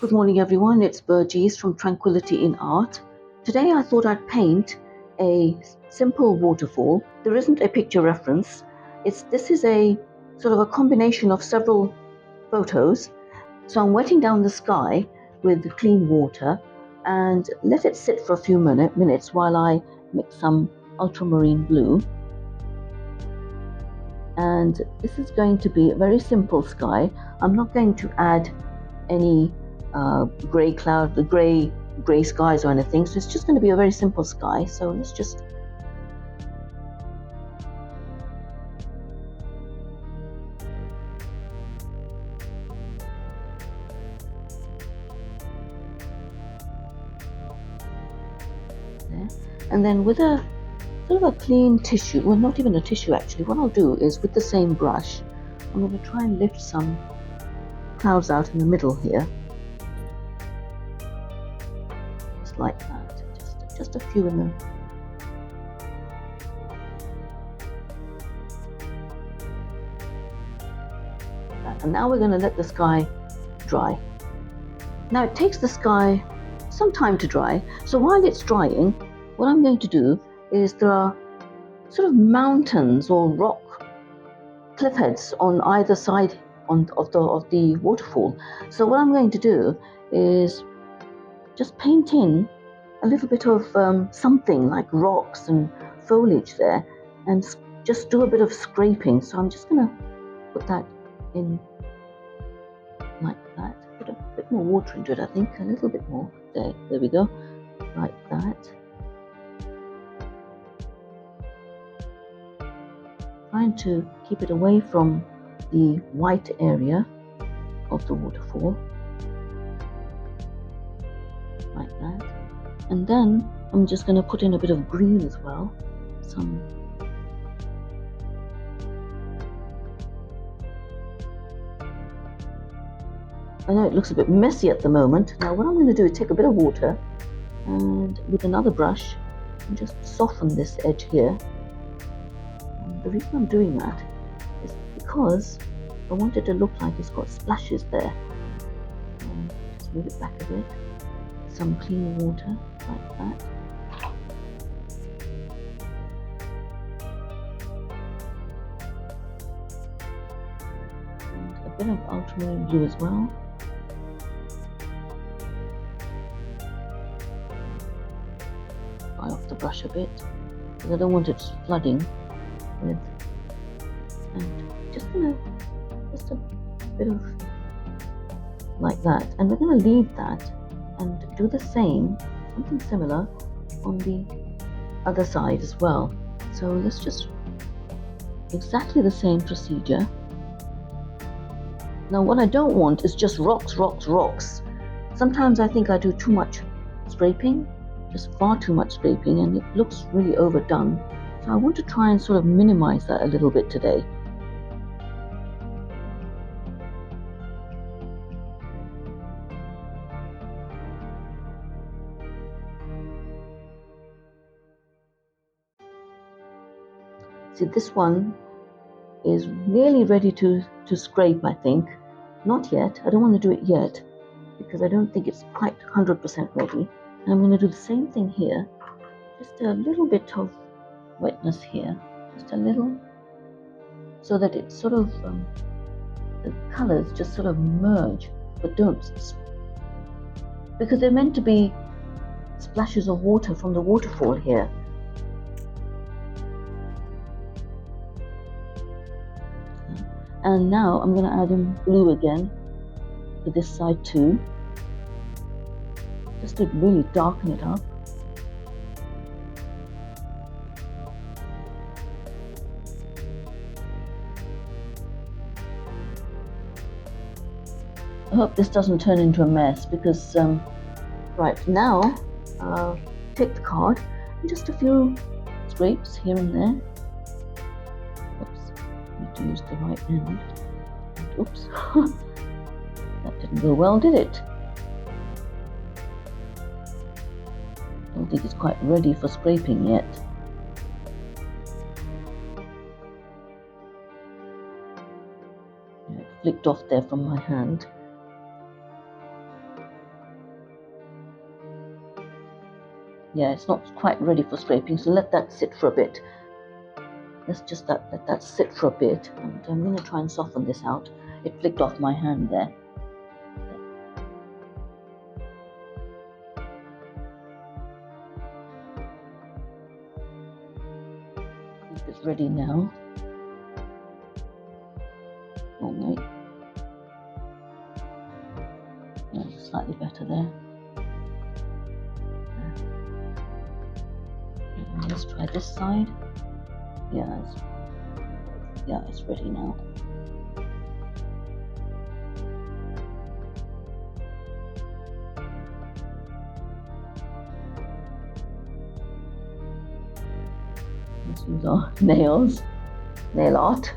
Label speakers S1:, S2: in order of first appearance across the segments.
S1: Good morning everyone, it's Burgess from Tranquility in Art. Today I thought I'd paint a simple waterfall. There isn't a picture reference. This is a sort of a combination of several photos. So I'm wetting down the sky with clean water and let it sit for a few minutes while I mix some ultramarine blue. And this is going to be a very simple sky. I'm not going to add any grey cloud, the grey skies or anything. So it's just going to be a very simple sky. So let's just there. And then with a sort of a clean tissue, well, not even a tissue actually, what I'll do is with the same brush, I'm going to try and lift some clouds out in the middle here. Just like that. Just a few in the and now we're going to let the sky dry. Now it takes the sky some time to dry, so while it's drying, what I'm going to do is there are sort of mountains or rock cliff heads on either side of the waterfall. So what I'm going to do is just paint in a little bit of something like rocks and foliage there, and just do a bit of scraping. So I'm just going to put that in like that. Put a bit more water into it, I think, a little bit more. There we go, like that. Trying to keep it away from the white area of the waterfall, like that. And then I'm just going to put in a bit of green as well. I know it looks a bit messy at the moment. Now what I'm going to do is take a bit of water and with another brush and just soften this edge here. And the reason I'm doing that is because I want it to look like it's got splashes there. Just move it back a bit. Some clean water like that. And a bit of ultramarine blue as well. Dry off the brush a bit because I don't want it flooding with, and just a bit of like that. And we're going to leave that and do the same, something similar on the other side as well. So let's just exactly the same procedure. Now what I don't want is just rocks. Sometimes I think I do too much scraping, just far too much scraping, and it looks really overdone. So I want to try and sort of minimize that a little bit today. See, this one is nearly ready to scrape, I think. Not yet. I don't want to do it yet because I don't think it's quite 100% ready. And I'm going to do the same thing here. Just a little bit of wetness here, just a little, so that it's sort of the colors just sort of merge, but don't, because they're meant to be splashes of water from the waterfall here. And now I'm going to add in blue again to this side too, just to really darken it up. I hope this doesn't turn into a mess because, right now, take the card and just a few scrapes here and there. Oops, I need to use the right end. Oops, that didn't go well, did it? I don't think it's quite ready for scraping yet. It flicked off there from my hand. Yeah, it's not quite ready for scraping, so let that sit for a bit. Let's just let that sit for a bit, and I'm going to try and soften this out. It flicked off my hand there. I think it's ready now. Oh wait, no, slightly better there. Let's try this side. Yeah, it's ready now. Let's use our nail art.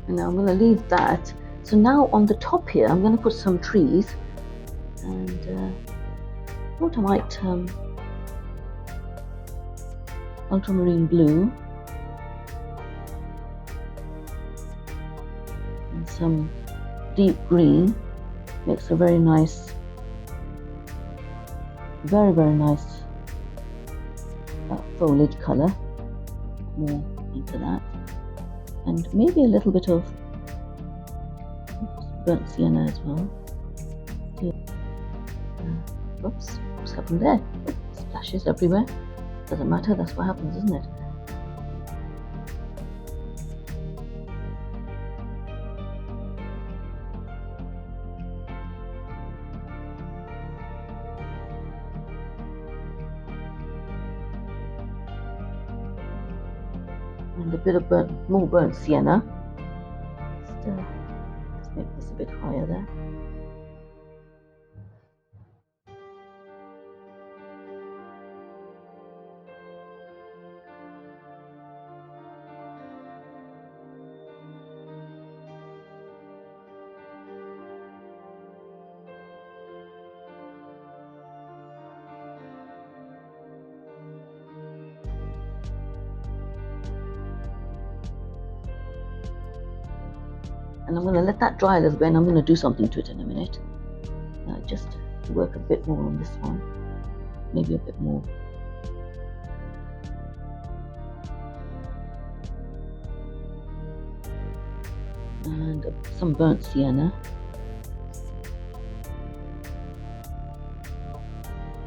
S1: And now I'm going to leave that. So now on the top here, I'm going to put some trees, and I thought I might ultramarine blue and some deep green. Makes a very nice, very nice foliage color. More into that, and maybe a little bit of burnt sienna as well. Whoops, what's happened there? Splashes everywhere. Doesn't matter, that's what happens, isn't it? And a bit of more burnt sienna. Let's make this a bit higher there. And I'm going to let that dry a little bit, and I'm going to do something to it in a minute. Just work a bit more on this one, maybe a bit more. And some burnt sienna.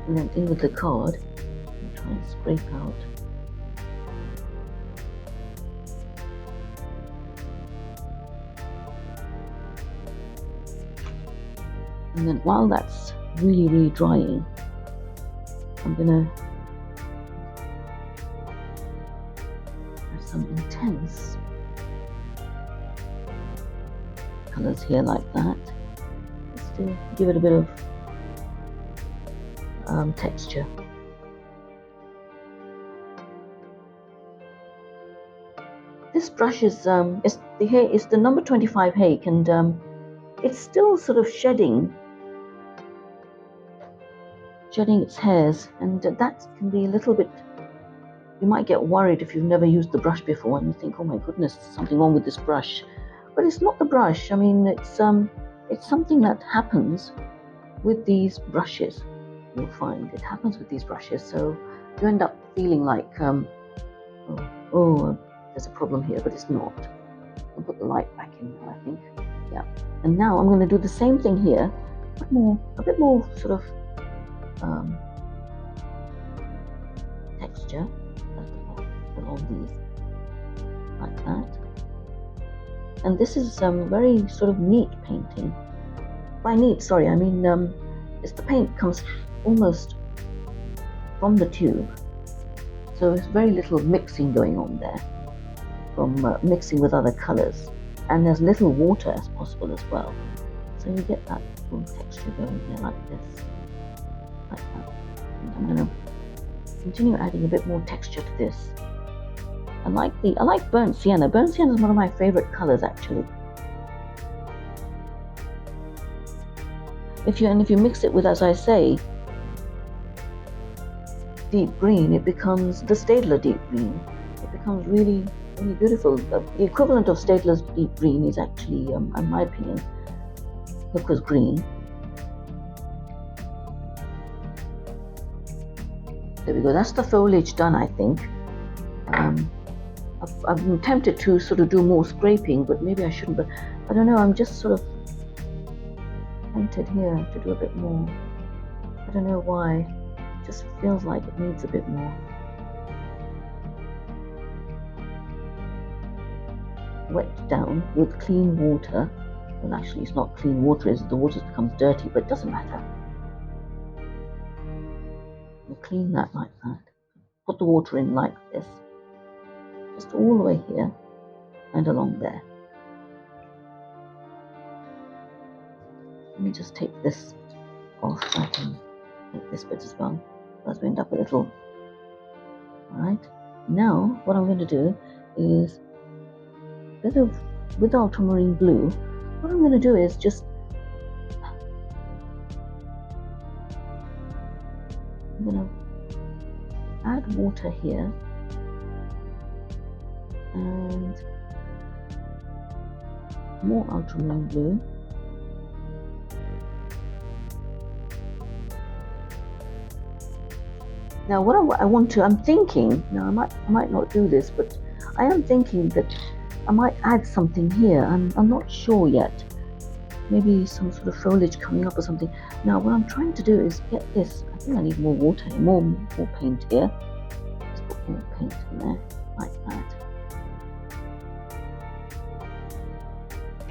S1: And then in with the card, and try and scrape out. And then while that's really drying, I'm gonna have some intense colors here like that, just to give it a bit of texture. This brush is the number 25 hake, and it's still sort of shedding its hairs, and that can be a little bit, you might get worried if you've never used the brush before and you think, oh my goodness, there's something wrong with this brush. But it's not the brush. I mean, it's something that happens with these brushes. You'll find it happens with these brushes, so you end up feeling like there's a problem here, but it's not. I'll put the light back in now, I think. Yeah, and now I'm going to do the same thing here, a bit more sort of texture along these, like that. And this is very sort of neat painting. By neat, sorry, I mean it's the paint comes almost from the tube, so there's very little mixing going on there, from mixing with other colors, and there's little water as possible as well, so you get that full texture going there like this. Like that. And I'm going to continue adding a bit more texture to this. I like burnt sienna. Burnt sienna is one of my favorite colors, actually. If you mix it with, as I say, deep green, it becomes the Staedtler deep green. It becomes really really beautiful. The equivalent of Staedtler's deep green is actually, in my opinion, Hooker's green. There we go. That's the foliage done, I think. I've been tempted to sort of do more scraping, but maybe I shouldn't. But I don't know. I'm just sort of tempted here to do a bit more. I don't know why. It just feels like it needs a bit more. Wet down with clean water. Well, actually, it's not clean water, is it? The water becomes dirty, but it doesn't matter. We'll clean that like that. Put the water in like this, just all the way here and along there. Let me just take this off. I can take this bit as well. Otherwise we end up a little. Alright, now what I'm going to do is a bit of, with ultramarine blue, what I'm going to do is just, I'm going to add water here and more ultramarine blue. Now what I want to, I'm thinking, now I might not do this, but I am thinking that I might add something here. I'm not sure yet. Maybe some sort of foliage coming up or something. Now what I'm trying to do is get this, I think I need more water, more paint here. Let's put more paint in there, like that.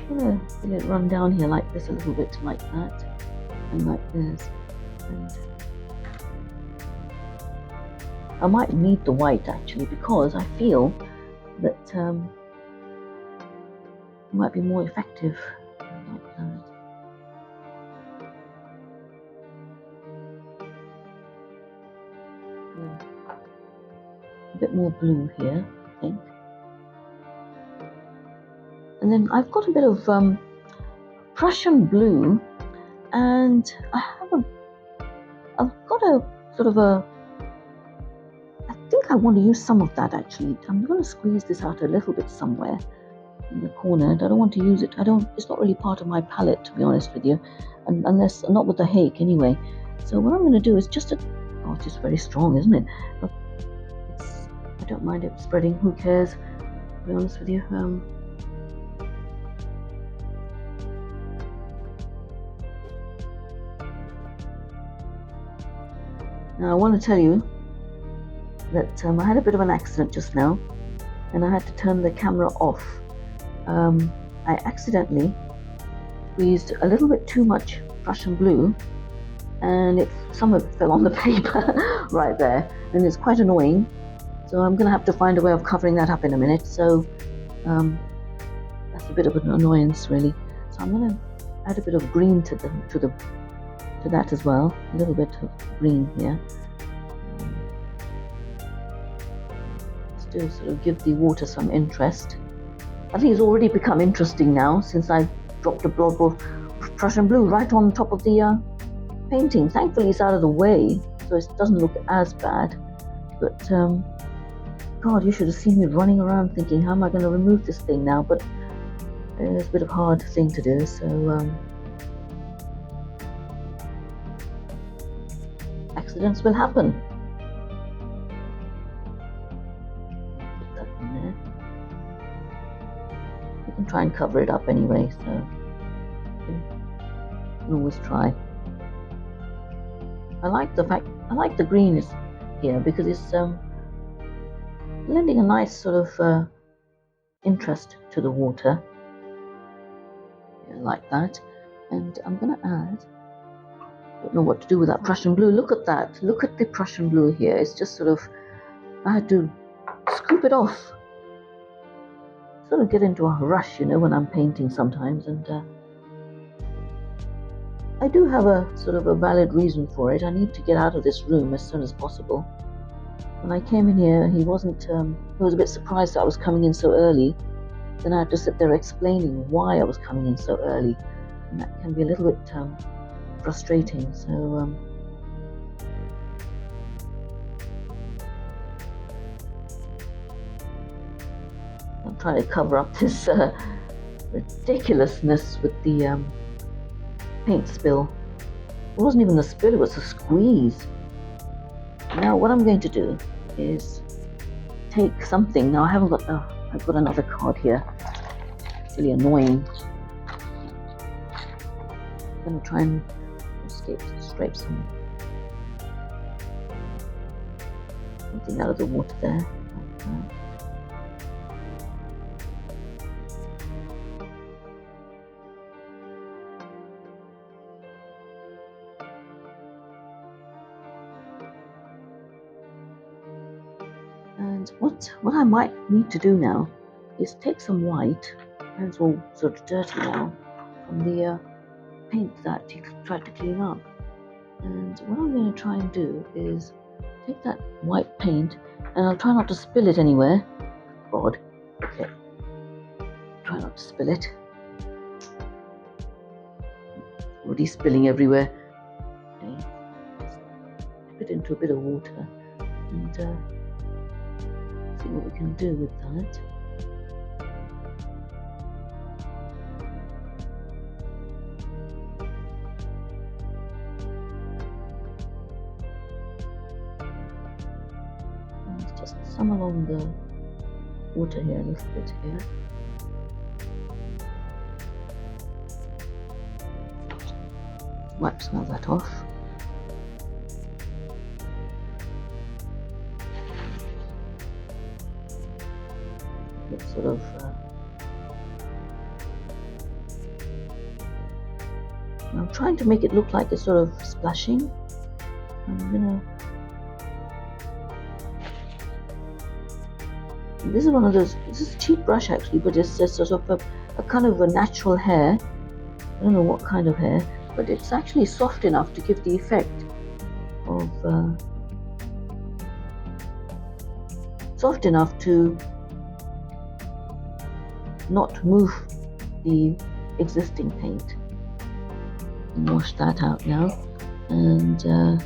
S1: I'm going to let it run down here like this a little bit, like that, and like this. And I might need the white actually, because I feel that it might be more effective like that. Yeah. A bit more blue here, I think. And then I've got a bit of Prussian blue, and I've got a sort of a, I think I want to use some of that actually. I'm going to squeeze this out a little bit somewhere in the corner, and I don't want to use it. It's not really part of my palette, to be honest with you, unless, not with the hake anyway. So what I'm going to do is just oh, it's just very strong, isn't it? But I don't mind it spreading, who cares, to be honest with you. Now I want to tell you that I had a bit of an accident just now, and I had to turn the camera off. I accidentally squeezed a little bit too much Prussian blue, and some of it fell on the paper right there, and it's quite annoying. So I'm going to have to find a way of covering that up in a minute. So that's a bit of an annoyance, really. So I'm going to add a bit of green to that as well. A little bit of green here. Just to sort of give the water some interest. I think it's already become interesting now, since I dropped a blob of Prussian blue right on top of the painting. Thankfully it's out of the way, so it doesn't look as bad. But God, you should have seen me running around thinking, how am I going to remove this thing now? But it's a bit of a hard thing to do, so accidents will happen. Put that in there. You can try and cover it up anyway, so you can always try. I like the green is here because it's lending a nice sort of interest to the water, yeah, like that. And I'm going to add, don't know what to do with that Prussian blue. Look at that. Look at the Prussian blue here. It's just sort of, I had to scoop it off. Sort of get into a rush, you know, when I'm painting sometimes, and I do have a sort of a valid reason for it. I need to get out of this room as soon as possible. When I came in here, he was a bit surprised that I was coming in so early. Then I had to sit there explaining why I was coming in so early, and that can be a little bit frustrating. So trying to cover up this ridiculousness with the paint spill. It wasn't even a spill, it was a squeeze. Now what I'm going to do is take something. Now I haven't got I've got another card here. It's really annoying. I'm going to try and scrape something out of the water there. Like that. And what I might need to do now is take some white, and it's all sort of dirty now from the paint that you tried to clean up. And what I'm going to try and do is take that white paint, and I'll try not to spill it anywhere. God, okay. Try not to spill it. Already spilling everywhere. Okay. Dip it into a bit of water and see what we can do with that. And just some along the water here, a little bit here. Wipe some of that off. It's sort of I'm trying to make it look like it's sort of splashing. I'm gonna. This is one of those. This is a cheap brush actually, but it's just sort of a kind of a natural hair. I don't know what kind of hair, but it's actually soft enough to give the effect of soft enough to not move the existing paint. And wash that out now, and just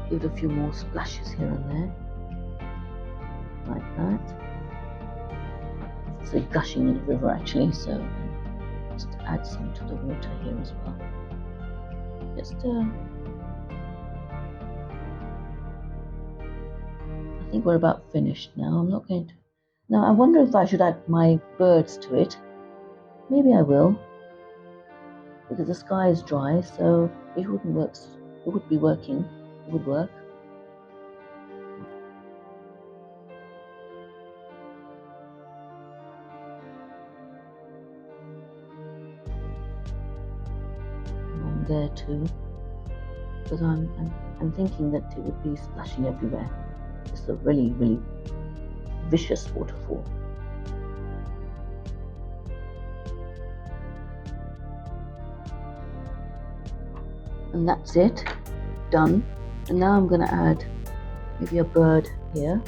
S1: give it a few more splashes here and there, like that. It's like gushing in the river actually, so just add some to the water here as well. Just I think we're about finished now. I'm not going to. Now I wonder if I should add my birds to it. Maybe I will, because the sky is dry, so it wouldn't work. It would be working. It would work. Along there too, because I'm thinking that it would be splashing everywhere. It's a really vicious waterfall. And that's it, done. And now I'm going to add maybe a bird here.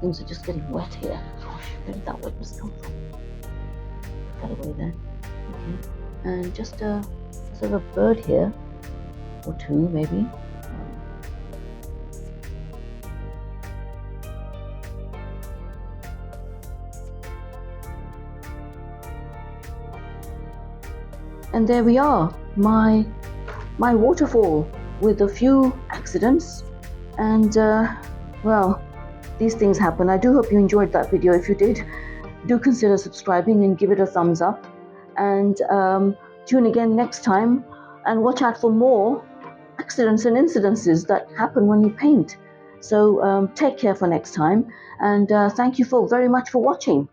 S1: Things are just getting wet here. Gosh, where did that wetness come from? Put that away there. Okay. And just a sort of a bird here, or two maybe. And there we are, my waterfall with a few accidents, and well, these things happen. I do hope you enjoyed that video. If you did, do consider subscribing and give it a thumbs up, and tune again next time, and watch out for more accidents and incidences that happen when you paint. So take care for next time, and thank you very much for watching.